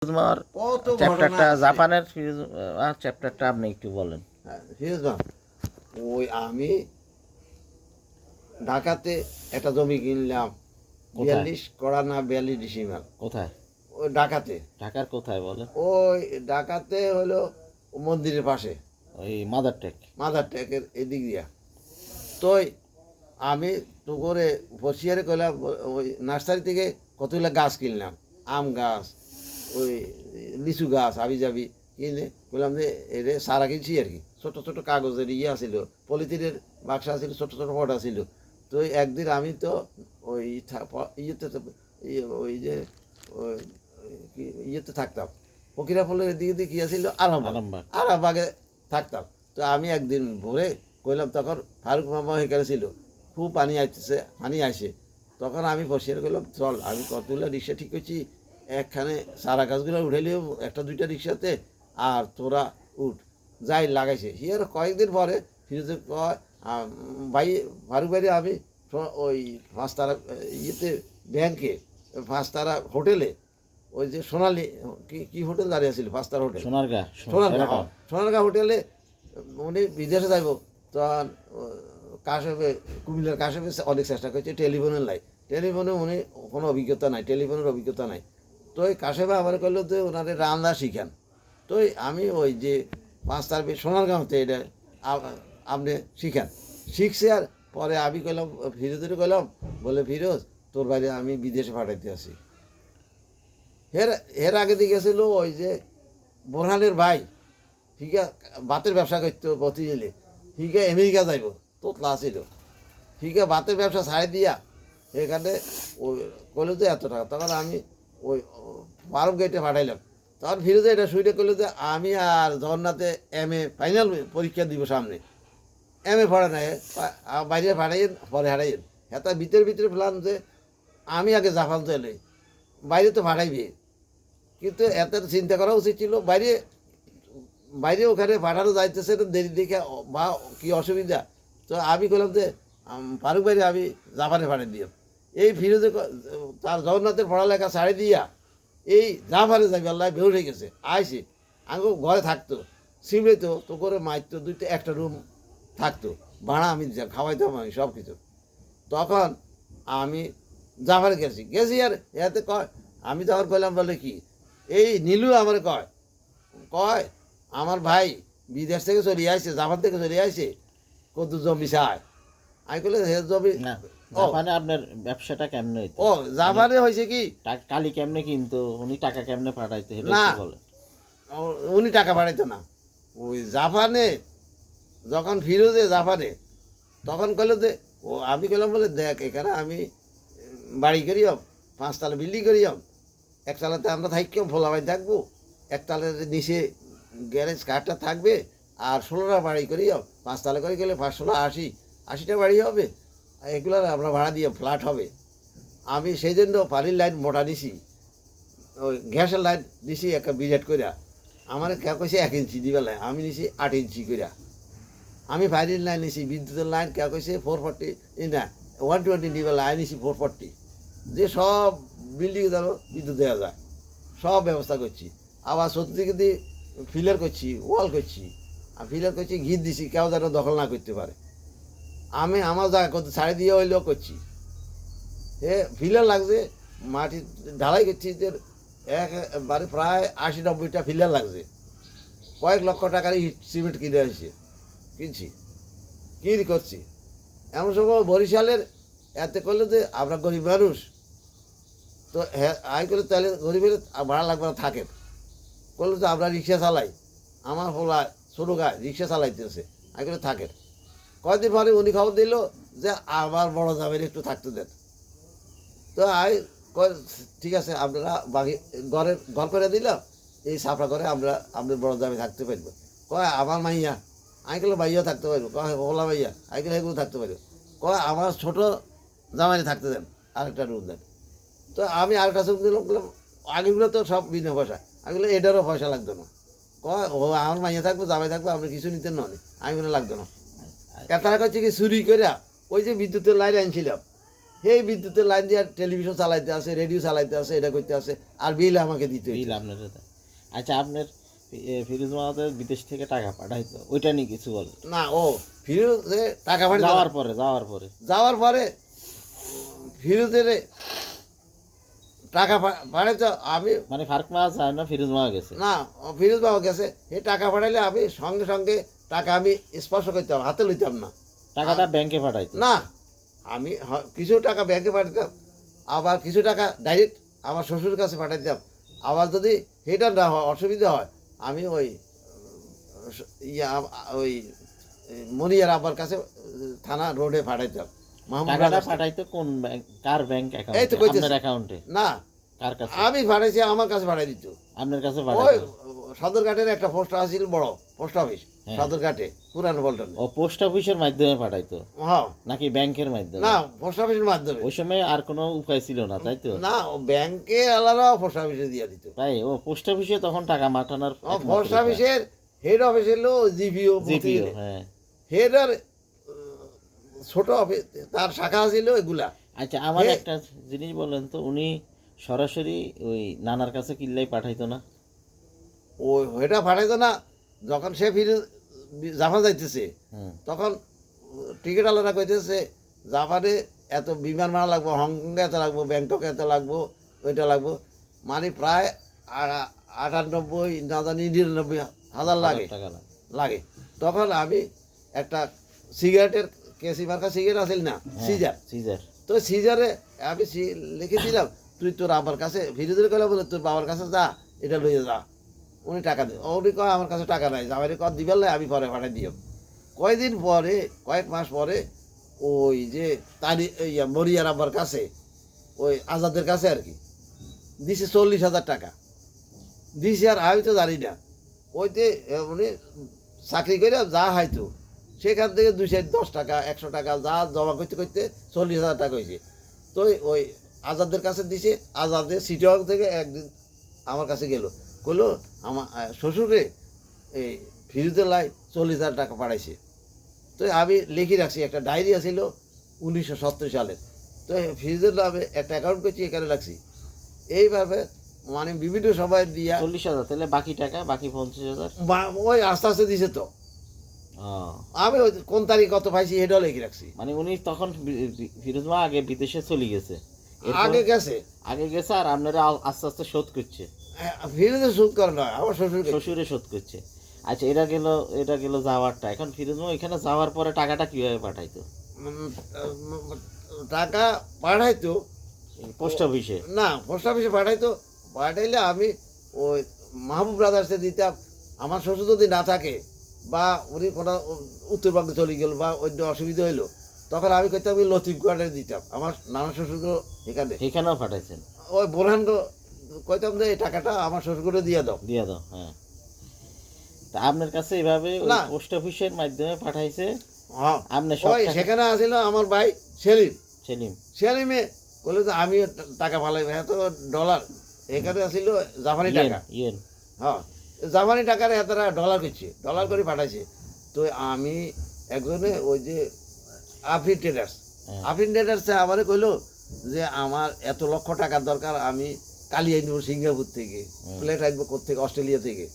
ফিরোজমার কত চ্যাপ্টারটা ঘটনা আছে। জাপানের চ্যাপ্টারটা আপনি একটু বলেন। হ্যাঁ, ফিরোজবাগ, ওই আমি ঢাকাতে একটা জমি কিনলাম, কোথায় 42 ডিসিমাল। কোথায় ওই ঢাকাতে, ঢাকার কোথায় বলেন? ওই ঢাকাতে হলো মন্দিরের পাশে, ওই মাদার টেক। মাদার টেকের এদিক দিয়া। তো আমি তো করে বসিয়ারে কইলাম, ওই নার্সারি থেকে কতগুলো গাছ কিনলাম, আম গাছ, ওই লিচু গাছ আবি যাবি কিনে বললাম যে এরে সারা কিনছি আর কি। ছোটো ছোটো কাগজের ইয়ে আছিল, পলিথিনের বাক্সা ছিল, ছোটো ছোটো পটা ছিল। তো একদিন আমি তো ওই ইয়েতে ওই যে ওই ইয়েতে থাকতাম, ফকিরা ফলের এদিকে দিকে কী আছিল, আরামবাগ। আরামবাগ। আরামবাগে থাকতাম। তো আমি একদিন ভোরে কইলাম, তখন ফারুক মামা এখানে ছিল, খুব পানি আসতেছে, পানি আসে। তখন আমি বসিয়ে গেলাম, চল আমি কতগুলো রিক্সা ঠিক করছি, একখানে সারা গাছগুলো উঠাইলেও একটা দুইটা রিক্সাতে, আর তোরা উঠ, যাই লাগাইছে। হিয়ার কয়েকদিন পরে ফিরোজে কয়, ভাই ফারুক ভাইরে আমি ওই পাঁচতারা ইয়েতে ব্যাংকে, পাঁচতারা হোটেলে, ওই যে সোনালি কি কি হোটেল দাঁড়িয়ে ছিল, পাঁচতারা হোটেল, সোনারগাঁ। সোনারগাঁ, সোনারগাঁ হোটেলে উনি বিদেশে যাইব। তখন কাশেপে, কুমিল্লার কাশেপে অনেক চেষ্টা করছে, টেলিফোনের লাই, টেলিফোনে উনি কোনো অভিজ্ঞতা নাই, টেলিফোনের অভিজ্ঞতা নাই। তো ওই কাশেপে আমার কইলো যে ওনারে রান্না শিখান। তো আমি ওই যে পাঁচ তার সোনারগাঁওতে এটা আপনি শিখান, শিখছে। আর পরে আমি কইলাম, ফিরোজের কইলাম, বলে ফিরোজ তোর বাইরে আমি বিদেশে পাঠাইতে আসি। এর আগে দিকে গেছিল ওই যে বোরহানের ভাই, হিগা বাতের ব্যবসা করতো প্রতিদিনে, হিগা আমেরিকা যাইব, তোতলা ছিল, হিগা বাতের ব্যবসা ছাড়ি দিয়া এখানে ওই করলো যে এত টাকা। তখন আমি ওই ফার্ম গেটে পাঠাইলাম। তখন ফিরে যায় এটা সুইটে করলো যে আমি আর জগন্নাথে ফাইনাল পরীক্ষা দিব সামনে, পড়ে নাই, বাইরে পাঠাইন পরে হারাইন। এত ভিতরে ভিতরে ফেলাম যে আমি আগে জাপান চলে, বাইরে তো ভাড়াইবে। কিন্তু এত চিন্তা করা উচিত ছিল, বাইরে বাইরে ওখানে পাঠানো যাইতেছে না দেরি দেখে বা কী অসুবিধা। তো আমি বললাম যে ফারুক বাইরে আমি জাপানে পাঠিয়ে দিও। এই ফিরোজে তার জগন্নাথের পড়ালেখা ছাড়ি দিয়া এই জাপানে যাবি, আল্লাহ বের হয়ে গেছে, আইসি আঙ্গো ঘরে থাকতো, সিমড়েতো তো করে মারতো, দুইটা একটা রুম থাকতো, ভাড়া আমি খাওয়াইতাম আমি সব কিছু। তখন আমি জাপানে গেছি গেছি আর এতে কয়, আমি তখন কইলাম বলে কি, এই নীলু আমার কয় কয় আমার ভাই বিদেশ থেকে চলে আসছে, জাপান থেকে চলে আসছে, কত জমি চায়। আমি কইলে হে জমি, না, জাপানে আপনার ব্যবসাটা কেমনে হইতো? ও জাপানে হয়েছে কি, কালি কেমনে কিনতো উনি, টাকা কেমনে পাঠাইতো সেটা না, একটু বলেন। উনি টাকা পাঠাইতো না। ওই জাপানে যখন ফিরোজে জাপানে, তখন কইলো যে ও, আমি কইলাম বলে দেখ এখানে আমি বাড়ি করিয়াম, পাঁচতলা বিল্ডিং করিয়াম, একতলাতে আমরা থাকতাম, ভোলাবাই থাকবো, একতলার নিচে গ্যারেজ কারটা থাকবে, আর 16টা বাড়ি করিয়াম, পাঁচতলা করে গেলে 580টা বাড়ি হবে, এগুলো আমরা ভাড়া দিয়ে ফ্ল্যাট হবে। আমি সেই জন্য পানির লাইন মোটা নিছি, ওই গ্যাসের লাইন নিছি একটা বিরাট করিয়া। আমার কে কইছে 1 ইঞ্চি দিবেলায়, আমি নিছি 8 ইঞ্চি করিয়া। আমি পানির লাইন নিছি, বিদ্যুতের লাইন কে কইছে 440 না 120 দিবেলায়, আমি নিছি 440, যে সব বিল্ডিং ধরো বিদ্যুৎ দেওয়া যায়, সব ব্যবস্থা করছি। আবার চতুর্দিকে দিয়ে ফিলার করছি, ওয়াল করছি, আর ফিলার করছি, ঘির দিছি, কেউ যেন দখল না করতে পারে। আমি আমার জায়গা করতে ছাড়ি দিয়ে হইলেও করছি। ফিলার লাগছে, মাটি ঢালাই করছি, যে একবারে প্রায় 80-90টা ফিলার লাগছে, কয়েক লক্ষ টাকার ইট সিমেন্ট কিনছি, কি করছি। এমন সময় বরিশালের এতে করলে যে আমরা গরিব মানুষ, তো হ্যাঁ আই করলে তাহলে গরিবের ভাড়া লাগবে না, থাকেন করলে তো আমরা রিক্সা চালাই, আমার হোলা ছোটো গায়ে রিক্সা চালাইতেছে, আই করে থাকেন। কয়েকদিন পরে উনি খবর দিল যে আমার বড় জামের একটু থাকতে দেন। তো ঠিক আছে, আপনারা বাকি ঘর করে দিলাম, এই সাফরা করে আমরা আপনার বড় জামে থাকতে পারবো। কয় আমার মাইয়া, আমি গেলে মাইয়া থাকতে পারবো, কয় ওলা মাইয়া, আমি গেলে এগুলো থাকতে পারবো। কয় আমার ছোটো জামাই থাকতে দেন, আরেকটা রুম দেন। তো আমি আরেকটা রুম দিলাম, বললাম আগেগুলো তো সব বিনা পয়সা, আগেগুলো এটারও পয়সা লাগতো না। কয় ও আমার মাইয়া থাকবো, জামাই থাকবো, আপনি কিছু নিতেন না, আমি বলে লাগতো না। তারা করছে কি চুরি করে ওই যে বিদ্যুতের লাইন আনছিলাম, এই বিদ্যুতের লাইন দিয়ে টেলিভিশন চালাইতে আছে, রেডিও চালাইতে আছে, এটা করতে আছে, আর বিল আমাকে দিতে হইতো। বিল আপনার দেয়। আচ্ছা আপনার ফিরোজ মামাদের বিদেশ থেকে টাকা পাঠাইতো, ওইটা নিয়ে কিছু বলেন। না, ও ফিরোজে টাকা পাঠাইতো না। যাওয়ার পরে ফিরোজের টাকা পাঠাইতো, আমি মানে ফারুক মামা যায় না, ফিরোজ মামা গেছে। না, ফিরোজ বাবা গেছে, এই টাকা পাঠাইলে আমি সঙ্গে সঙ্গে টাকা আমি স্পর্শ করতাম, হাতে লইতাম না। টাকাটা ব্যাংকে পাঠাইতো। না, আমি কিছু টাকা ব্যাংকে পাঠাতাম, আবার কিছু টাকা ডাইরেক্ট আমার শ্বশুরের কাছে পাঠাইতাম। আবার যদি সেটা না হয়, অসুবিধা হয়, আমি ওই ওই মনিয়ার আব্বার কাছে থানা রোডে পাঠাইতাম। টাকাটা পাঠাইতো কোন ব্যাংক, কার ব্যাংক এই তো অ্যাকাউন্টে? কইতেছি। আপনার অ্যাকাউন্টে? না, কার কাছে? আমি পাঠাইছি, আমার কাছে পাঠাই দিত। আপনার কাছে ওই পাঠাইতো? সদরঘাটের একটা পোস্ট আছিল, বড় পোস্ট অফিস, হ্যাঁ। সদরঘাটে, পুরানো পল্টনে। ও পোস্ট অফিসের মাধ্যমে পাঠাইতো হ্যাঁ, নাকি ব্যাংকের মাধ্যমে? না, পোস্ট অফিসের মাধ্যমে। ওই সময় আর কোনো উপায় ছিল না, তাই তো? না, ব্যাংকে আলাদা, পোস্ট অফিসে দিয়ে দিত। তাই ও পোস্ট অফিসে তখন টাকা পাঠানোর পোস্ট অফিসের হেড অফিস হলো জিপিও, জিপিও। হ্যাঁ। হেড আর ছোট অফিস, তার শাখা ছিল এগুলা। আচ্ছা আমার হে- একটা জিনিস বলেন তো, উনি সরাসরি ওই নানার কাছে কিল্লাই পাঠাইতো না? ওই এটা পাঠাইতো না। যখন সে ফিরে জাপান যাইতেছে, হুম। তখন টিকিট আলাদা কইতেছে, জাপানে এত বিমান ভাড়া লাগবো, হংকংয়ে এত লাগবো, ব্যাংককে এত লাগবো, ওইটা লাগবো, মানে প্রায় 98 না জানি 99,000 লাগে টাকা লাগে। লাগে। তখন আমি একটা সিগারেটের কেসি মার্কা সিগারেট আছিল না, হ্যাঁ, সিজার, সিজার। তো সিজারে আমি লিখেছিলাম, তুই তোর আব্বার কাছে ফিরে কলে বলে, তোর বাবার কাছে যা, এটা লইয়ে যা, উনি টাকা দেয়। উনি কয় আমার কাছে টাকা নাই, জামাইরে কর দিবেন, আমি পরে পাঠাই দিও। কয়েকদিন পরে, কয়েক মাস পরে, ওই যে তারি মরিয়ার আব্বার কাছে, ওই আজাদের কাছে আর কি, দিছে 40,000 টাকা দিছে। আর আমি তো জানি না, ওইতে উনি চাকরি করে যা হয়তো সেখান থেকে 210 টাকা, 100 টাকা যা জমা করতে করতে 40,000 টাকা হয়েছে। তো ওই আজাদের কাছে দিছে। আজাদের সিটিং থেকে একদিন আমার কাছে গেল, কইলো আমার শ্বশুরে এই ফিরুজের লাই 40,000 টাকা পাঠাইছে। তো আমি লিখে রাখছি, একটা ডায়েরি আছিল 1970 সালের। তো ফিরুজের নামে একটা অ্যাকাউন্ট করছি, এখানে রাখছি। এইভাবে মানে বিভিন্ন সময় দিয়া 40,000, তাহলে বাকি টাকা, বাকি 50,000? ওই আস্তে আস্তে দিছে। তো আমি ওই কোন তারিখ কত পাইছি এটাও লিখে রাখছি। মানে উনি তখন ফিরোজ মা আগে বিদেশে চলে গেছে, আগে গেছে, আর আপনারা আস্তে আস্তে শোধ করছে। ফিরোজে সুদ করে নয়, আমার শ্বশুরকে। শ্বশুরে শোধ করছে। আচ্ছা এটা গেল যাওয়ারটা। এখন ফিরোজ মা এখানে যাওয়ার পরে টাকাটা কিভাবে পাঠাইতো? টাকা পাঠাইতো পোস্ট অফিসে? না, পোস্ট অফিসে পাঠাইতো। পাঠাইলে আমি ওই মাহবুব ব্রাদার্সে দিতাম। আমার শ্বশুর যদি না থাকে, বা উনি কোনো উত্তরবঙ্গে চলে গেল, বা অন্য অসুবিধা হইলো, তখন আমি কইতাম ওই লতিফগড়ে দিতাম। আমার নানা শ্বশুরগুলো এখানেও পাঠাইছেন? ওই বোরহান কইতাম যে এই টাকাটা আমার শ্বশুরগুলো দিয়ে দাও। হ্যাঁ। তা আপনার কাছে এভাবে না। পোস্ট অফিসের মাধ্যমে পাঠাইছে? হ্যাঁ, আপনি সব ওই সেখানে আসিল আমার ভাই সেলিম। সেলিম? সেলিমে বলে যে আমি টাকা পালাই, এত ডলার। এখানে আসিল জাপানি টাকা। ইয়েন? হ্যাঁ, জাপানি টাকার এত ডলার করছে, ডলার করে পাঠাইছে। তো আমি একজনে ওই যে আফরিন ট্রেডার্স, হ্যাঁ। আফরিন ট্রেডার্সে আমারে কইলো যে আমার এত লক্ষ টাকার দরকার, আমি কালি আইনব সিঙ্গাপুর থেকে, প্লেট আইনব কোথেকে, অস্ট্রেলিয়া থেকে।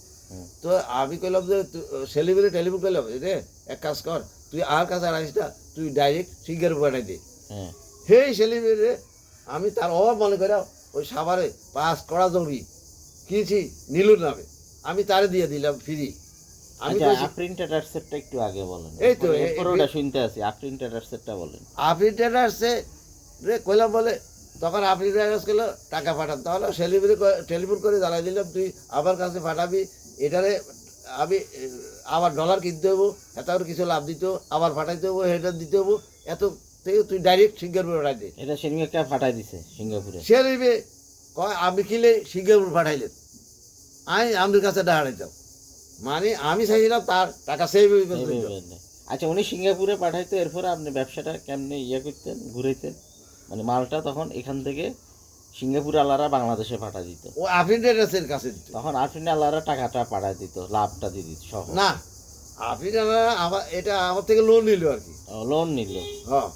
তো আমি কইলাম যে সেলিব্রিটি টেলিফোন করলাম, রে এক কাজ কর, তুই আর কাছে আইস না, তুই ডাইরেক্ট সিঙ্গাপুর পাঠাই দে। হ্যাঁ। সেই সেলিব্রিটি আমি তার অভাব মনে করে ওই সাভারে 5 কড়া জমি কিনেছি নীলুর নামে, আমি তারে দিয়ে দিলাম ফ্রি। আমি আচ্ছা, কইছি আফরিন ট্রেডার্সেরটা একটু আগে বলেন। এই তো, পুরোটা শুনতে আছি, আফরিন ট্রেডার্সেরটা বলেন। আফরিন ট্রেডার্সে রে কইলাম বলে, তখন আফরিন ট্রেডার্স কইলো টাকা পাঠান। তাহলে সেলিব্রিটি টেলিফোন করে জানাই দিলাম, তুই আমার কাছে পাঠাবি, এটারে আমি আবার ডলার কিনতে হবো, এত কিছু লাভ দিত, আবার পাঠাইতে হবো, এটা দিতে হবো, এত থেকে তুই ডাইরেক্ট সিঙ্গাপুর পাঠাই দে। এটা সেলিমকে পাঠাই দিছে সিঙ্গাপুরে? সেলিমে কয় আমি কিলে সিঙ্গাপুর পাঠাইলেন, আমি আমাদের কাছে দাঁড়াইতাম, মানে আমি চাইছিলাম তার টাকা সেভ হয়ে গেছে। আচ্ছা, উনি সিঙ্গাপুরে পাঠাইতো, এরপরে আপনি ব্যবসাটা কেমনে করতেন, ঘুরাইতেন? মানে মালটা তখন এখান থেকে সিঙ্গাপুর আলারা বাংলাদেশে পাঠা দিত? ও আফরিন ট্রেডার্সের কাছে দিত। তখন আফরিন আলারা টাকাটা পাঠাই দিত, লাভটা দিয়ে দিত সহ? না, আফরিন আমার এটা আমার থেকে লোন নিল আর কি। লোন নিল? হ্যাঁ,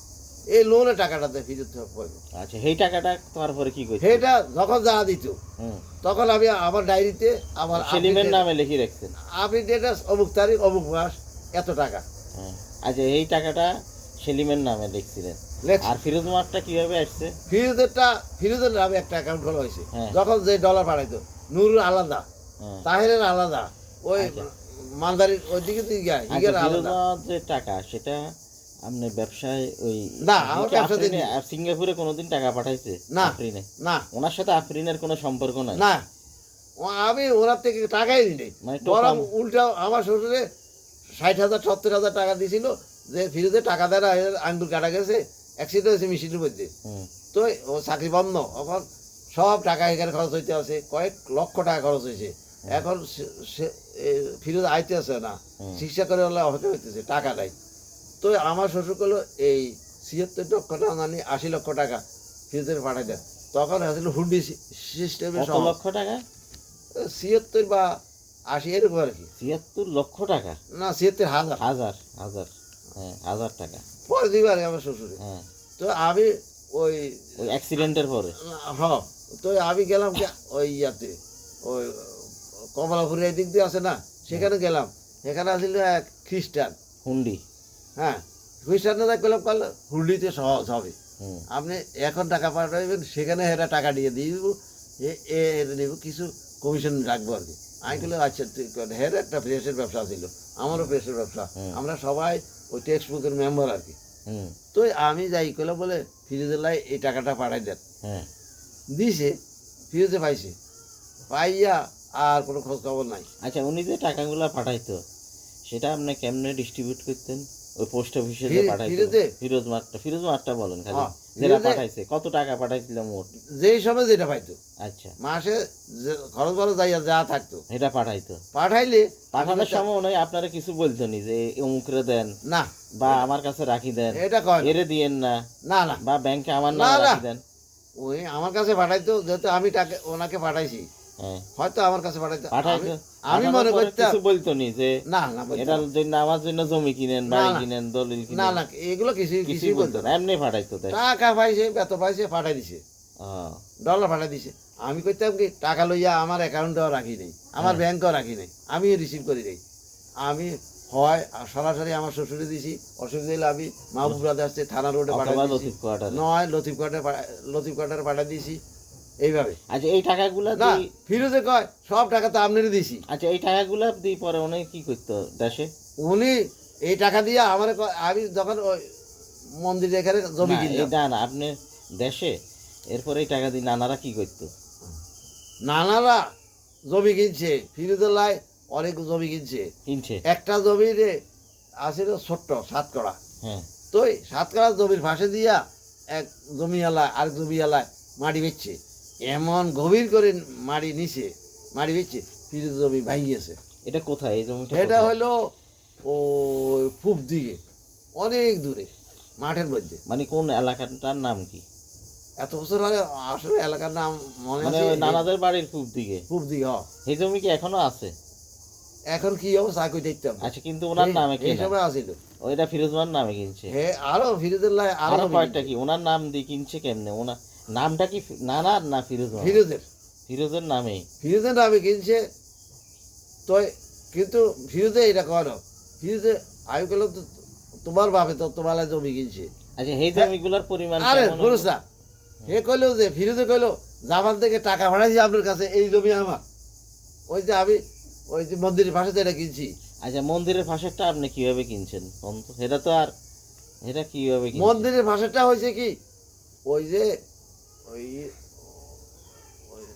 এই লোনের টাকাটাতে ফিরত পাবে। আচ্ছা এই টাকাটা তারপরে কি করছে? সেটা যখন যা দিত হুম। তখন আমি আমার ডায়েরিতে আমার সেলিমের নামে লিখে রাখছেন? আপনি ডেটা অমুক তারিখ অমুক মাস এত টাকা হ্যাঁ। আচ্ছা এই টাকাটা সেলিমের নামে লিখছিলেন। লেখছি। আর ফিরোজ মাঠটা কিভাবে আসছে? ফিরোজের নামে একটা অ্যাকাউন্ট খোলা হয়েছে। হ্যাঁ। যখন যে ডলার পাঠাইতো নুরুল আলাদা, হ্যাঁ। তাহেরের আলাদা, ওই আচ্ছা। মালদারির ওই দিকে তুই গিয়া আচ্ছা হিগের ফিরোজ আলাদা। মাঠ যে টাকা সেটা আপনি ব্যবসায় ওই না, আমার কি ব্যবসাতে আফরিনে সিঙ্গাপুরে কোনোদিন টাকা পাঠাইছে? না। আফরিনে? না ওনার সাথে আফরিনের কোনো সম্পর্ক নাই? না, আমি ওনার থেকে টাকাই নিই, মানে বরং টোকাম- উল্টা আমার শ্বশুরে 60,000 70,000 টাকা দিছিল যে ফিরোজে টাকা দেয় না, এর আঙ্গুল কাটা গেছে, অ্যাক্সিডেন্ট হয়েছে মেশিনের মধ্যে। হুম। তো ও চাকরি বন্ধ, এখন সব টাকা এখানে খরচ হইতে আছে, কয়েক লক্ষ টাকা খরচ হয়েছে। এখন ফিরোজ আইতে আছে না, হুম। চিকিৎসা করে হলে অপেক্ষা হইতেছে, টাকা নাই। তো আমার শ্বশুর করলো এই 76 লক্ষ টাকা জানি 80 লক্ষ টাকা ফিরোজের পাঠাই দেয়। তখন আসছিল হুন্ডি সিস্টেমে কত লক্ষ টাকা? 76 বা 80 এরকম আর কি। ৭৬ লক্ষ টাকা? না 76,000 হাজার হাজার, হ্যাঁ 1000 টাকা। পরে দিবার আমার শ্বশুরে। হ্যাঁ তো আমি ওই ওই অ্যাক্সিডেন্টের পরে? হ তো আমি গেলাম ওই ইয়াতে ওই কমলাপুরের এই দিক দিয়ে আছে না, সেখানে গেলাম। এখানে আসছিল এক খ্রিস্টান। হুন্ডি? হ্যাঁ, খ্রিস্টানরা করলাম কাল হুন্ডিতে সহজ হবে, হুম। আপনি এখন টাকা পাঠাবেন, সেখানে এরা টাকা দিয়ে দিয়ে দেবো, নেব কিছু কমিশন রাখবো আর কি। আমি বললাম আচ্ছা ঠিক আছে। হের একটা প্রেসের ব্যবসা ছিল, আমারও প্রেসের ব্যবসা, হুম। আমরা সবাই ওই টেক্সট বুকের মেম্বার আর কি। হুম। তো আমি যাই করলাম বলে ফিরোজের এই টাকাটা পাঠাই দেন। হ্যাঁ। দিছে, ফিরোজে পাইছে, পাইয়া আর কোনো খোঁজ খবর নাই। আচ্ছা উনি যে টাকাগুলো পাঠাইতো সেটা আপনি কেমনে ডিস্ট্রিবিউট করতেন? ওই পোস্ট অফিসে যে পাঠাইতো ফিরোজে? ফিরোজ মাঠটা বলেন খালি, হ্যাঁ, যেটা ফিরোজে- পাঠাইছে কত টাকা পাঠাইছিল মোট? যেই সময় যেটা পাইতো, আচ্ছা মাসে যে খরচ বড় যাইয়া যা থাকতো এটা পাঠাইতো? পাঠাইলে পাঠানোর সময় উনি আপনারা কিছু বলতো নি যে অমুকরে দেন না, বা আমার কাছে রাখি দেন, এটা কয় না। এরে দিয়েন না, না না, বা ব্যাংকে আমার না, নামে না। রাখি দেন? ওই আমার কাছে পাঠাইতো, যেহেতু আমি টাকা ওনাকে পাঠাইছি, হ্যাঁ হয়তো আমার কাছে পাঠাইতো। পাঠাইতো। আমি মনে পাঠানোর পরে করতাম কিছু বলতো নি যে না না বলতো এটার না। জন্য আমার জন্য জমি কিনেন, না, বাড়ি না। কিনেন, দলিল না কিনেন? না, এগুলো কিছুই কিছুই কিছুই বলতো বলতো না, না। এমনি পাঠাইতো তাই? টাকা পাইছে, বেতন পাইছে, পাঠাই দিছে, হ্যাঁ। ডলার পাঠাই দিছে। আমি কইতাম কি টাকা লইয়া আমার অ্যাকাউন্টেও রাখি নেই, আমার ব্যাংকেও রাখি নেই, আমি রিসিভ করি নেই। আমি হয় সরাসরি আমার শ্বশুরে দিছি, অসুবিধা হলে আমি মাহবুব রাজা আসছে থানা রোডে পাঠাই অথবা দিছি, লতিফ কোয়ার্টারে? নয় লতিফ কোয়ার্টারে পাঠাই দিছি, এইভাবে। আচ্ছা এই টাকাগুলা না, দিই, ফিরোজে কয় সব টাকা তো আপনারই দিছি। আচ্ছা এই টাকাগুলা দিই পরে উনি কি করতো দেশে? উনি এই টাকা দিয়ে আমার আমি যখন ওই মন্দির এখানে জমি না, কিনলাম, এটা না আপনি দেশে, এরপরে এই টাকা দিয়ে নানারা কি করতো? নানারা জমি কিনছে, ফিরোজের অনেক জমি কিনছে। কিনছে? একটা জমিরে আছিল ছোট্ট 7 কড়া, হ্যাঁ। তো 7 কড়া জমির পাশে দিয়া এক জমিওয়ালায় আর জমিওয়ালায় মাটি বেচছে, এমন গভীর করে মাটি নিছে, মাটি বেচছে, ফিরোজ জমি ভাঙিয়েছে। এটা কোথায় এই জমিটা? এটা কোথায়? হলো ওই পূব দিকে, অনেক দূরে মাঠের মধ্যে। মানে কোন এলাকাটার নাম কি? এত বছর হলে আসলে এলাকার নাম মনে মানে আছে, ওই নানাদের বাড়ির পূব দিকে পূব দিকে। এই জমি কি এখনো আছে? এখন কি অবস্থা কই দেখতাম না। আচ্ছা কিন্তু ওনার নামে এই কিনা? সময় আসিল। ওইটা ফিরোজমান নামে কিনছে? হে আরো ফিরোজের আরো আরো জমি কয়েকটা কিনছে। কি ওনার নাম দিয়ে কিনছে কেমনে? ওনার নামটা কি নানার না ফিরোজমান? ফিরোজের ফিরোজের নামেই? ফিরোজের নামে কিনছে। তো কিন্তু ফিরোজে এটা করো, ফিরোজে আমি বললাম তো তোমার বাপে তো তোমার জমি কিনছে। আচ্ছা এই জমিগুলোর পরিমাণ আরে কেমন? বুঝছ না, হে কইলো যে ফিরোজে কইলো জাপান থেকে টাকা পাঠাইছি আপনার কাছে, এই জমি আমার, ওই যে আমি ওই যে মন্দিরের পাশে তো এটা কিনছি। আচ্ছা মন্দিরের পাশেরটা আপনি কিভাবে কিনছেন কোন তো? এটা তো আর এটা কিভাবে কিনছেন? মন্দিরের পাশেরটা হয়েছে কি, ওই যে ওই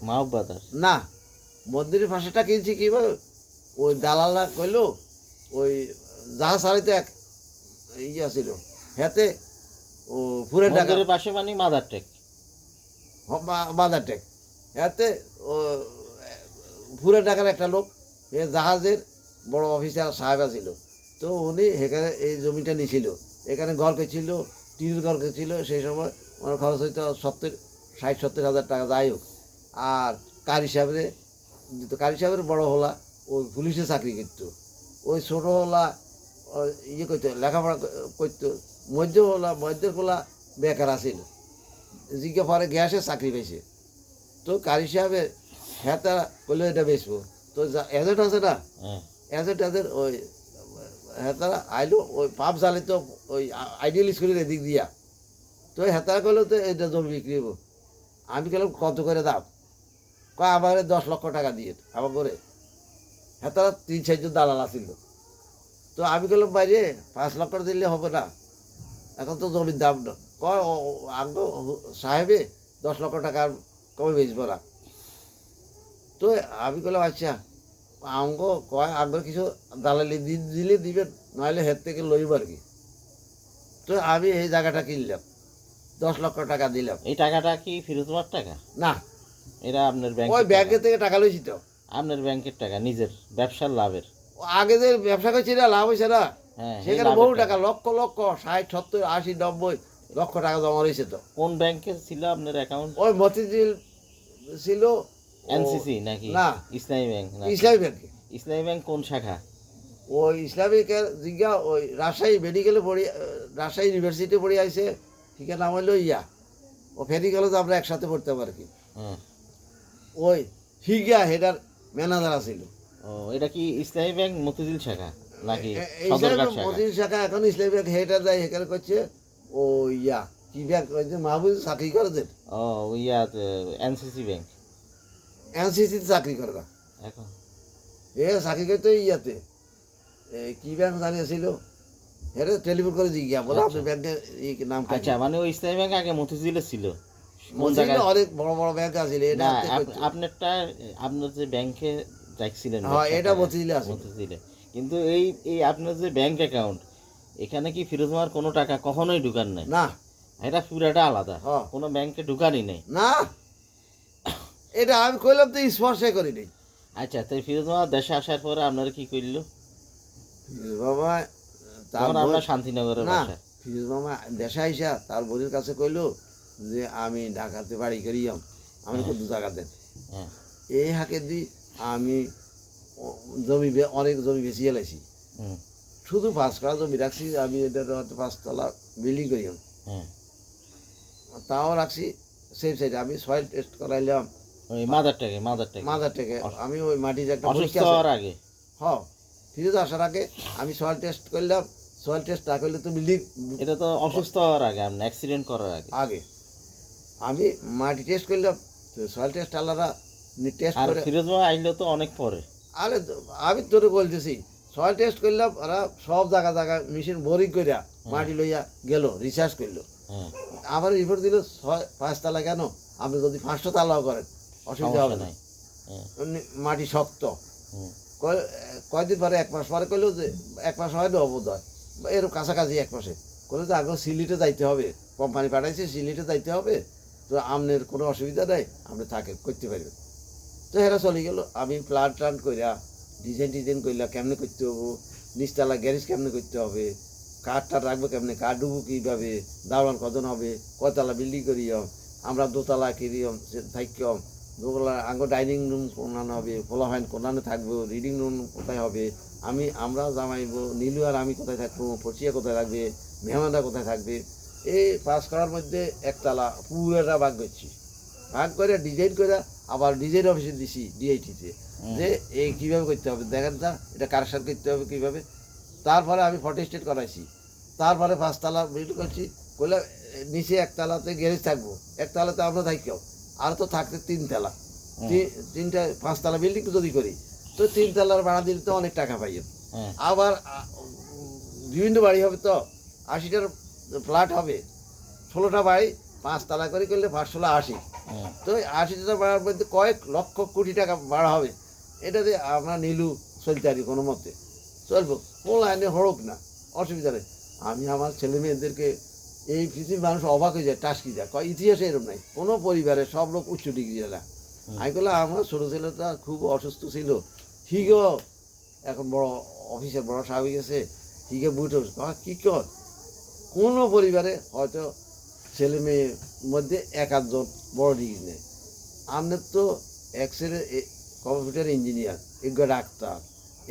মাহবুব বাজার? না, মন্দিরের পাশেটা কিনছি কিভাবে, ওই দালালরা কইলো ওই জাহাজ সারিতে এক ইয়ে ছিল, হেতে ও পুরে টাকা মন্দিরের পাশে মানে মাদার টেক? বাজার টেক, হেতে ও পুরে টাকার একটা লোক, এ জাহাজের বড় অফিসার সাহেব ছিল। তো উনি এখানে এই জমিটা নিয়েছিল, এখানে ঘর করছিল, টিনের ঘর করছিল। সেই সময় ওনার খরচ হইতো 60-70 হাজার টাকা, যাই হোক। আর কারি সাহেবের দিত, কারি সাহেবের বড় হলা ওই পুলিশে চাকরি করতো, ওই ছোটো হলা ইয়ে করতো, লেখাপড়া করতো। মধ্যের হলা বেকার আছিল জিজ্ঞা পরে গ্যাসে চাকরি পাইছে তো কারি সাহেবে হ্যাঁ তারা বললো এটা বেচবো তো এজেন্ট আছে না হ্যাঁ এজেন্ট ওই হ্যাঁ তারা আইলো ওই পাপ জালে তো ওই আইডিয়াল স্কুলের এদিক দিয়া তো হ্যাঁ তারা করলো তো এটা জমি বিক্রি হবো আমি গেলাম কত করে দাম আমার 10 লক্ষ টাকা দিয়ে আমার করে হ্যাঁ তারা 3-4 জন দালাল আসিল তো আমি গেলাম বাইরে 5 লক্ষ দিলে হবে না এখন তো জমির দাম না কয় আঙ্গ সাহেবে 10 লক্ষ টাকা কমে বেচবো না তো আমি বললাম আচ্ছা আঙ্গ কয় আঙ্গ কিছু দালালি দিলে দিবেন নাহলে হের থেকে লইব আর কি তো আমি এই জায়গাটা কিনলাম 10 লক্ষ টাকা দিলাম এই টাকাটা কি ফেরত হওয়ার টাকা না এটা আপনার ব্যাংক ওই ব্যাংকে থেকে টাকা লইছি তো আপনার ব্যাংকের টাকা নিজের ব্যবসার লাভের আগে যে ব্যবসা করছি না লাভ হয়েছে না হ্যাঁ এই সেখানে লাভের বহু টাকা লক্ষ লক্ষ 60, 70, 80, 90 লক্ষ টাকা জমা রয়েছে তো কোন ব্যাংকে ছিল আপনার অ্যাকাউন্ট ওই মতিঝিল ছিল এনসিসি নাকি না ইসলামী ব্যাংক না ইসলামী ব্যাংকে ইসলামী ব্যাংক কোন শাখা ওই ইসলামিকের জিজ্ঞা ওই রাজশাহী মেডিকেলে পড়ি রাজশাহী ইউনিভার্সিটি পড়ে আইছে ঠিকের নাম হইলো ইয়া ও ফেরি গেল তো আমরা একসাথে পড়তে পারি কি হ্যাঁ ওই হিগা হেডার ম্যানেজার আছিল ও এটা কি ইসলামী ব্যাংক মতিঝিল শাখা নাকি সদরঘাট ইসলামী শাখা মতির শাখা এখন ইসলামী ব্যাংক হেডার যায় হেকার করছে ও ইয়া কি ব্যাংক ওই যে মাহবুব চাকরি করে দেন ও ইয়া এনসিসি ব্যাংক এনসিসিতে চাকরি করে না এখন এ চাকরি করতে ইয়াতে কি ব্যাংক জানিয়েছিল হেরে টেলিফোন করে জিজ্ঞা বলে আপনার ব্যাংকের নাম আচ্ছা মানে ওই ইসলামী ব্যাংক আগে মতিঝিলে ছিল কোন মতিঝিলে জায়গায় অনেক বড় বড় ব্যাংক আছে এটা না হাতে করছে। আপনারটা আপনার যে ব্যাংকে রাখছিলেন হ্যাঁ ব্যবসা এটা করার, মতিঝিলে আছে মতিঝিলে কিন্তু এই এই আপনার যে ব্যাংক অ্যাকাউন্ট এখানে কি ফিরোজ মার কোনো টাকা কখনোই ঢুকান নাই না এটা পুরাটা আলাদা হ্যাঁ। কোনো ব্যাংকে ঢুকানই নেই না এটা আমি কইলাম তো স্পর্শে করি নি আচ্ছা তাই ফিরোজ মার দেশে আসার পরে আপনারা কি করলো বাবা তার তখন আমরা বোন- শান্তিনগরের না বাসায় ফিরোজ মামা দেশে আইসা তার বোনের কাছে কইলো যে আমি ঢাকাতে বাড়ি করিয়াম আমি কত টাকা দেন হ্যাঁ এই হাকে দি আমি অনেক জমি বেশি এলাইছি হুম শুধু 5 কাঠা জমি রাখছি আমি এটা হয়তো 5 তলা বিল্ডিং করিয়াম হ্যাঁ তাও রাখছি সেফ সাইডে আমি সয়েল টেস্ট করাইলাম ওই মাদারটাকে মাদার থেকে আমি ওই মাটির একটা অসুস্থ পরীক্ষা আছে। হওয়ার আগে হ্যাঁ ফিরোজ আসার আগে আমি সয়েল টেস্ট করলাম সয়েল টেস্ট না করলে তো বিল্ডিং এটা তো অসুস্থ হওয়ার আগে আপনি অ্যাক্সিডেন্ট করার আগে আগে আমি মাটি টেস্ট করলাম সয়েল টেস্ট আলাদা টেস্ট আর করে ফিরোজ মা আইলো তো অনেক পরে আরে আমি তোরে বলতেছি সয়েল টেস্ট করলাম ওরা সব জায়গা মেশিন বোরিং করিয়া মাটি লইয়া গেল রিসার্চ করলো হ্যাঁ আমার রিপোর্ট দিল 5 তালা কেন আপনি যদি 500 তালাও করেন অসুবিধা হবে সমস্যা না নাই হ্যাঁ এমনি মাটি শক্ত হুম কয়দিন পরে 1 মাস পরে কইলো যে 1 মাস হয় না অবোধ হয় বা এরকম কাছাকাছি 1 মাসে কইলো যে আগে সিলিটে যাইতে হবে কোম্পানি পাঠাইছে সিলিটে যাইতে হবে তো আপনার কোনো অসুবিধা নেই আপনি থাকে করতে পারবেন তো হেরা চলে গেল আমি প্লান কইরা ডিজাইন কইলা কেমনে করতে হবে নিচতলা গ্যারেজ কেমনে করতে হবে কাঠটা রাখবো কেমনে কাঠ ডুবো কীভাবে দাওয়ান কজন হবে কয়তলা বিল্ডিং করিয়ম আমরা দোতলা কিরিয়ম থাইকম দোতলা আঙ্গ ডাইনিং রুম কোনানো হবে পোলাহাইন কোনানো থাকবো রিডিং রুম কোথায় হবে আমরা জামাইবো নীলু আর আমি কোথায় থাকবো পচিয়া কোথায় থাকবে মেহমানরা কোথায় থাকবে এই 5 কাঠার মধ্যে একতলা পুরোটা ভাগ করছি ভাগ করে ডিজাইন করে আবার ডিজাইন অফিসে দিছি ডিআইটিতে যে এই কীভাবে করতে হবে দেখেন তা এটা কারেকশন করতে হবে কীভাবে তারপরে আমি ফটো স্টেট করাইছি তারপরে 5 তালা বিল্ড করছি করলে নিচে 1 তালাতে গ্যারেজ থাকবো 1 তালাতে আমরা থাকতাম আর তো থাকতে 3 তালা 5 তালা বিল্ডিং যদি করি তো 3 তালার ভাড়া দিলে তো অনেক টাকা পাই হ্যাঁ আবার বিভিন্ন বাড়ি হবে তো 80টার ফ্ল্যাট হবে 16টা বাড়ি 5 তালা করে করলে 5/16 80 হ্যাঁ তো 80টা ভাড়ার মধ্যে কয়েক লক্ষ কোটি টাকা ভাড়া হবে এটাতে আমরা নীলু চলতে পারি কোনো মতে চলবো কোন লাইনে হড়ক না অসুবিধা নেই আমি আমার ছেলে মেয়েদেরকে এই পৃথিবীর মানুষ অবাক হয়ে যায় টাস্কি যায় কয় ইতিহাসে এরকম নাই কোনো পরিবারে সব লোক উচ্চ ডিগ্রি এলা আমি বললাম আমার ছোটো ছেলেটা খুব অসুস্থ ছিল হিগো এখন বড় অফিসের বড় সাহেব গেছে হিগে বুঝে কী কর কোনো পরিবারে হয়তো ছেলে মেয়ের মধ্যে 1-8 বড় ডিগ্রি নেই আপনার তো কম্পিউটার ইঞ্জিনিয়ার এগা ডাক্তার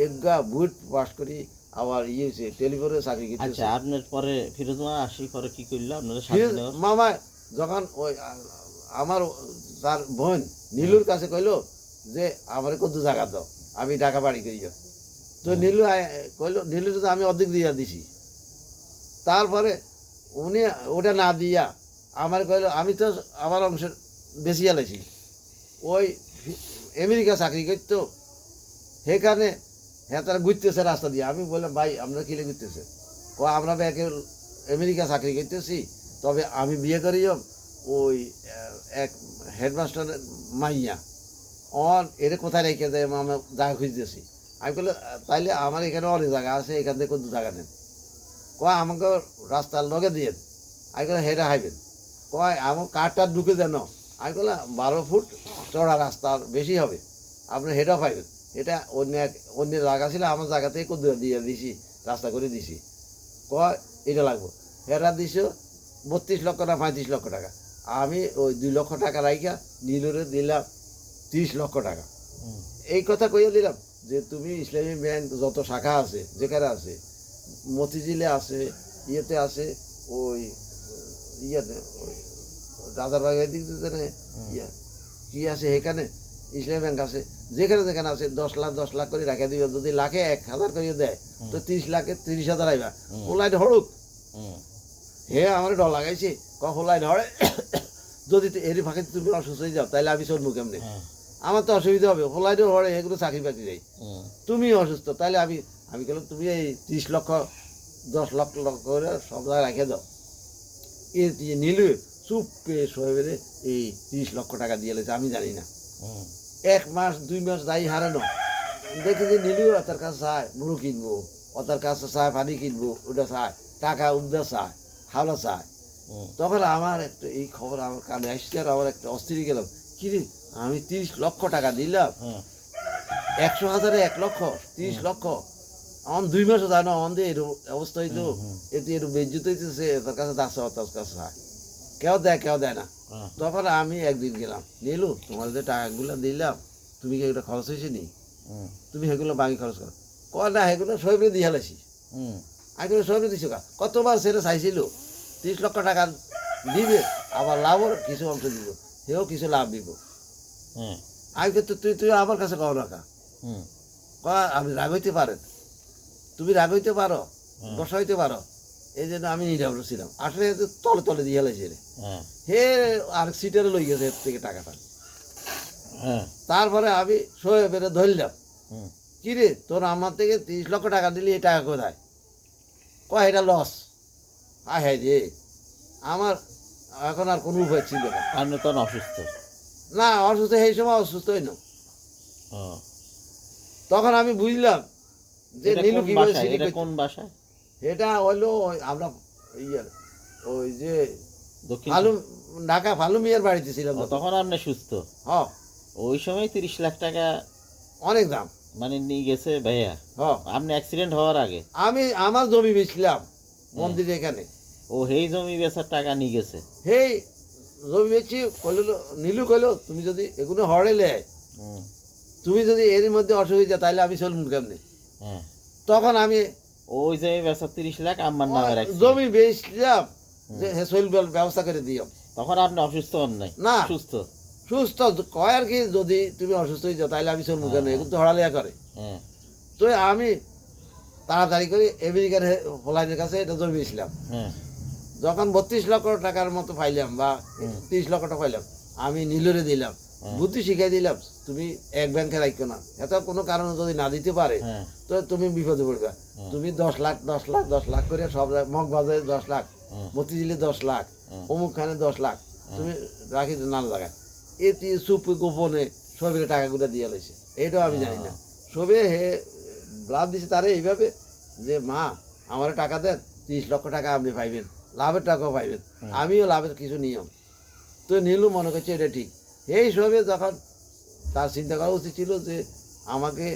এগা বুট পাস করি আবার ইয়ে হয়েছে টেলিফোনে চাকরি আচ্ছা করতেছে। আপনার পরে ফিরোজ মা আসি পরে কি করলো আপনারা সাথে নেওয়ার মামা যখন ওই আমার তার বোন নীলুর কাছে কইলো যে আমার কত জায়গা দাও, আমি ঢাকা বাড়ি করি। তো নীলু কইলো, নীলু তো আমি অর্ধেক দিয়া দিছি। তারপরে উনি ওটা না দিয়া আমার কইলো, আমি তো আমার অংশের বেশি আলাইছি। ওই আমেরিকা চাকরি করতো, সেখানে হ্যাঁ তারা ঘুরতেছে রাস্তা দিয়ে। আমি বললাম ভাই আপনারা কিলে ঘুরতেছে? ও আমরা ব্যাকে আমেরিকা চাকরি করতেছি, তবে আমি বিয়ে করিও ওই এক হেডমাস্টারের মাইয়া অন এটা কোথায় রেখে দেয়, আমরা জায়গা খুঁজতেছি। আমি বললাম তাইলে আমার এখানে অনেক জায়গা আছে, এখান থেকে কোনো জায়গা নেন। কয় আমাকে রাস্তার লগে দিয়ে আমি বললাম হেঁটে হাইবেন। কয় আমার কারটা ঢুকে দেন। আমি বললাম 12 ফুট চড়া রাস্তা বেশি হবে, আপনি হেঁটে পাইবেন। এটা অন্য জায়গা ছিল, আমার জায়গা থেকে কোথাও দিয়ে দিছি, রাস্তা করে দিছি। কয় এটা লাগবো। হেরা দিছ 32 লক্ষ না 35 লক্ষ টাকা। আমি ওই 2 লক্ষ টাকা রাইখা নীলুরে দিলাম 30 লক্ষ টাকা। এই কথা কইয়া দিলাম যে তুমি ইসলামী ব্যাংক যত শাখা আছে যেখানে আছে, মতিঝিলে আছে, ইয়েতে আছে, ওই ইয়েতে ওই রাজারবাগের দিক দিয়ে ইয়া কি আছে, এখানে ইসলামী ব্যাংক আছে, যেখানে যেখানে আছে 10 লাখ 10 লাখ করে রাখা দিবে। যদি লাখে 1000 করে দেয় তো 30 লাখে 30,000 আইবা। হোলাইট হড়ুক। হে আমার ডর লাগাইছে, হোলাইট হড়ে যদি এর ফাঁকে তুমি অসুস্থ হয়ে যাও তাহলে আমি চলবো কেমনে? আমার তো অসুবিধা হবে। হোলাইটের হড়ে এগুলো চাকরি বাকরি যাই, তুমি অসুস্থ তাহলে আমি আমি বললাম তুমি এই 30 লক্ষ 10 লক্ষ করে সব জায়গায় রেখে দাও। এ নিলু চুপ পেয়ে সোহেবের এই 30 লক্ষ টাকা দিয়ে লেছে, আমি জানি না। 1 মাস 2 মাস যাই হারানো দেখি যে নীলু তার কাছে চায় মুড়ো কিনবো, ওটার কাছে চায় পানি কিনবো, ওটা চায় টাকা উদ্দা চায়, হাওলা চায়। তখন আমার একটা এই খবর আমার কানে আসছে, আর আমার একটা অস্থির গেলাম, কিরে আমি 30 লক্ষ টাকা দিলাম, 100,000-এ 1 লক্ষ, 30 লক্ষ আমার 2 মাসও যায় না। আমাদের এরকম অবস্থা হইতো, এতে এরকম বেজ্জুত হইতেছে, তার কাছে দাস তার কাছে চায়, কেউ দেয় না। তখন আমি একদিন গেলাম, নীলু তোমার যে টাকাগুলো দিলাম তুমি কি এগুলো খরচ হয়েছে নি? তুমি সেগুলো বাকি খরচ করো। কয় না সেগুলো সবই দিয়ে হেলাইছি। আমি সবই দিছো কা? কতবার সেটা চাইছিল 30 লক্ষ টাকা দিবে, আবার লাভও কিছু অংশ দিব, সেও কিছু লাভ দিব। আমি কিন্তু তুই আমার কাছে কও না কা? আমি রাগ হইতে পারেন, তুমি রাগ হইতে পারো, বসা হইতে পারো, এই জন্য আমি নিরাম ছিলাম। আসলে তলে তলে দিয়ে হেলাইছে রে। হে আর সিটারে লই গেছে এর থেকে টাকাটা। তারপরে আমি সোহেবের ধরলাম, কিরে তোর আমার থেকে 30 লক্ষ টাকা দিলি, এই টাকা কোথায়? কয় এটা লস। হ্যাঁ রে, আমার এখন আর কোনো উপায় ছিল না। আপনি তখন অসুস্থ? না অসুস্থ, সেই সময় অসুস্থ হই না। তখন আমি বুঝলাম যে নীলু কিভাবে সিঁড়ি করছে। কোন বাসায় এটা হইলো আমরা ইয়ার ওই যে দক্ষিণ ঢাকা ফালু মিয়ার বাড়িতে ছিলাম। তখন আপনি সুস্থ? হ্যাঁ। ওই সময় 30 লাখ টাকা অনেক দাম মানে নিয়ে গেছে ভাইয়া? হ্যাঁ। আপনি অ্যাক্সিডেন্ট হওয়ার আগে আমি আমার জমি বেচলাম মন্দির এখানে। ও সেই জমি বেচার টাকা নিয়ে গেছে? সেই জমি বেচি কইলো, নীলু কইলো তুমি যদি এগুলো হড়েলে, তুমি যদি এর মধ্যে অসুবিধা তাহলে আমি চলবো কেমনে? তখন আমি ওই জমি বেচার 30 লাখ আমার নামে রাখছি, জমি বেচলাম যে হে চলবে ব্যবস্থা করে দিও। তখন আপনি অসুস্থ হন নাই? না সুস্থ। সুস্থ কয় আর কি, যদি তুমি অসুস্থ হয়ে যাও তাহলে আমি চলবো কেন? এগুলো তো হড়ালিয়া করে। তো আমি তাড়াতাড়ি করে আমেরিকার হোলাইনের কাছে এটা জমি বেচলাম। যখন 32 লক্ষ টাকার মতো পাইলাম বা 30 লক্ষ টাকা পাইলাম, আমি নীলুরে দিলাম, বুদ্ধি শিখাই দিলাম, তুমি এক ব্যাংকে রাখো না, এত কোনো কারণে যদি না দিতে পারে তো তুমি বিপদে পড়বে। তুমি 10 লাখ 10 লাখ 10 লাখ করে সব মগবাজারে 10 লাখ, মতিঝিলে 10 লাখ, অমুকখানে 10 লাখ তুমি রাখি নানা জায়গায়। এটি চুপ গোপনে সবের টাকাগুলো দিয়ে লাইছে, এটাও আমি জানি না। সবে হে লাভ দিছে তারে এইভাবে যে মা আমার টাকা দেন, 30 লক্ষ টাকা আপনি পাইবেন, লাভের টাকাও পাইবেন, আমিও লাভের কিছু নিয়ম। তো নীলু মনে করছে এটা ঠিক। এই সবে যখন তার চিন্তা করা উচিত ছিল যে আমাকে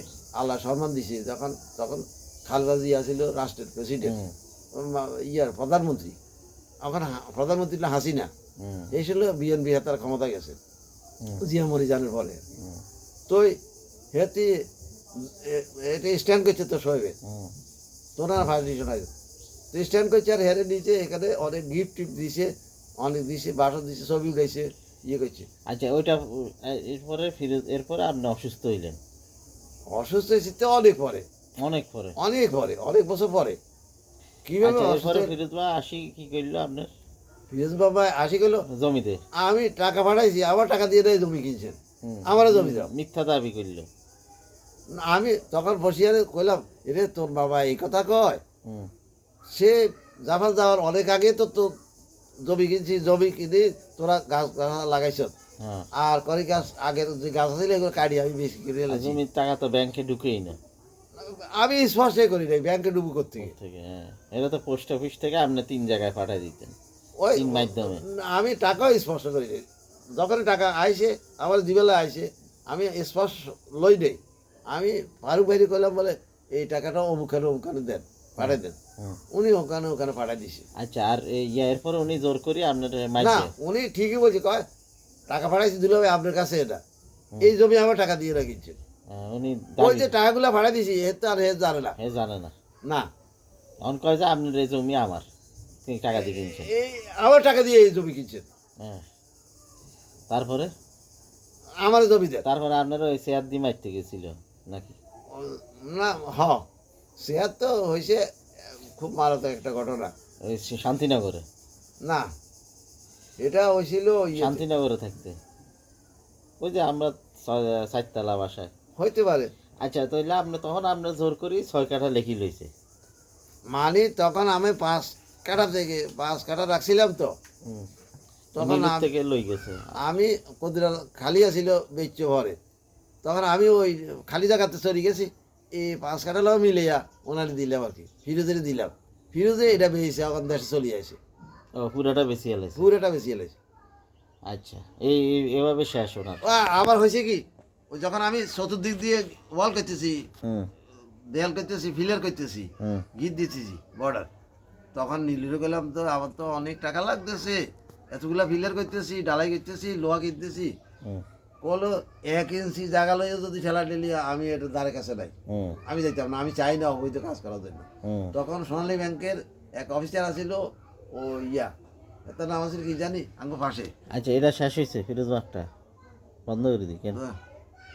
আল্লাহ সম্মান দিছে, তখন খালেদা জিয়া ছিল রাষ্ট্রের প্রেসিডেন্ট, প্রধানমন্ত্রী, এখন প্রধানমন্ত্রী না হাসিনা, এই ছিল বিএনপি তার ক্ষমতা গেছে জিয়া মরিজানের ফলে। তো হেতি এটা স্ট্যান্ড করছে তো সোহেবের। তোরা ফাউন্ডেশন আছে তো স্ট্যান্ড করছে আর হেরে নিচে এখানে অনেক গিফট টিফট দিছে অনেক দিছে বাসন দিছে ছবি গাইছে ইয়ে করছে আচ্ছা ওইটা এরপরে ফিরে এরপরে আপনি অসুস্থ হইলেন অসুস্থ হয়েছে তো অনেক পরে অনেক বছর পরে কিভাবে আচ্ছা অসুস্থ এরপরে ফিরোজ ভাই আসি কি করলো আপনার ফিরোজ বাবা আসি গেল জমিতে? আমি টাকা পাঠাইছি আবার টাকা দিয়ে দেয় জমি কিনছেন আমারও জমি দাও মিথ্যা দাবি করলো। আমি তখন বসিয়ে কইলাম এরে তোর বাবা এই কথা কয় হুম সে জাফর যাওয়ার অনেক আগে তো তো জমি কিনছি জমি কিনে তোরা গাছ লাগাইছ হ্যাঁ। আর করি গাছ আগের যে গাছ আছে এগুলো কাটি আমি বেশি করে আর এলেছি জমির টাকা তো ব্যাংকে ঢুকেই না আমি স্পষ্টই করি নাই ব্যাংকে ডুবু করতে গিয়ে থেকে। হ্যাঁ এটা তো পোস্ট অফিস থেকে আপনি 3 জায়গায় পাঠিয়ে দিতেন ওই 3 মাধ্যমে। আমি টাকাও স্পষ্ট করি নাই যখন টাকা আইসে আমার দিবেলা আইসে আমি স্পষ্ট লই নেই আমি ফারুক ভাইরি করলাম বলে এই টাকাটা অমুখানে দেন পাঠাই দেন হুম। উনি ওখানে পাঠাই দিছে আচ্ছা আর এরপরে উনি জোর করি আপনার না মাইকে? উনি ঠিকই বলছে কয় টাকা পাঠাইছি দিল আপনার কাছে এটা এই জমি আমার টাকা দিয়ে রাখিছে উনি ওই যে টাকাগুলো ভাড়া দিছি এ তো আর হে জানে না হে জানে না না অন কয় যে আপনার এই জমি আমার, তিনি টাকা দিয়ে কিনছেন। এই আমার টাকা দিয়ে এই জমি কিনছেন হ্যাঁ তারপরে আমার জমি দেন তারপরে আপনার ওই চেয়ার দিয়ে মারতে গেছিল নাকি? না শেয়ার তো হয়েছে খুব মারাত্মক একটা ঘটনা ওই শান্তিনগরে? না এটা হয়েছিল শান্তিনগরে থাকতে ওই যে আমরা 4 তলা বাসায়। হইতে পারে আচ্ছা তাইলে আপনি তখন আপনার জোর করি 6 কাঠা লেখি লইছে। মানে তখন আমি 5 কাঠা থেকে 5 কাঠা রাখছিলাম তো হুম তখন তখন থেকে লই গেছে। আমি কদিরা খালি আছিল বেচ্চ ভরে তখন আমি ওই খালি জায়গাতে চলে গেছি এই 5 কাঠালাও মিলিয়া ওনারে দিলাম আর কি ফিরোজের দিলাম ফিরোজে এটা বেশি এখন দেশে চলে আসে ও পুরাটা বেশি এলাইছে। পুরোটা বেশি এলাইছে আচ্ছা এভাবে শেষ ওনার। আবার হয়েছে কি ওই যখন আমি চতুর্দিক দিয়ে ওয়াল করতেছি হুম দেয়াল করতেছি ফিলার করতেছি হুম গিট দিতেছি বর্ডার তখন নীলিরও গেলাম তো আমার তো অনেক টাকা লাগতেছে এতগুলা ফিলার করতেছি ডালাই করতেছি লোহা কিনতেছি হুম কলো 1 ইঞ্চি জায়গা লইয়া যদি ঠেলা ঠেলি আমি এটা দ্বারের কাছে নাই হুম আমি যাইতাম না আমি চাই না অবৈধ কাজ করার জন্য হুম তখন সোনালী ব্যাংকের এক অফিসার আছিল ও তার নাম আছিল কি জানি আঙ্গ পাশে আচ্ছা এটা শেষ হয়েছে ফিরোজ মাঠটা বন্ধ করে দিই কেন?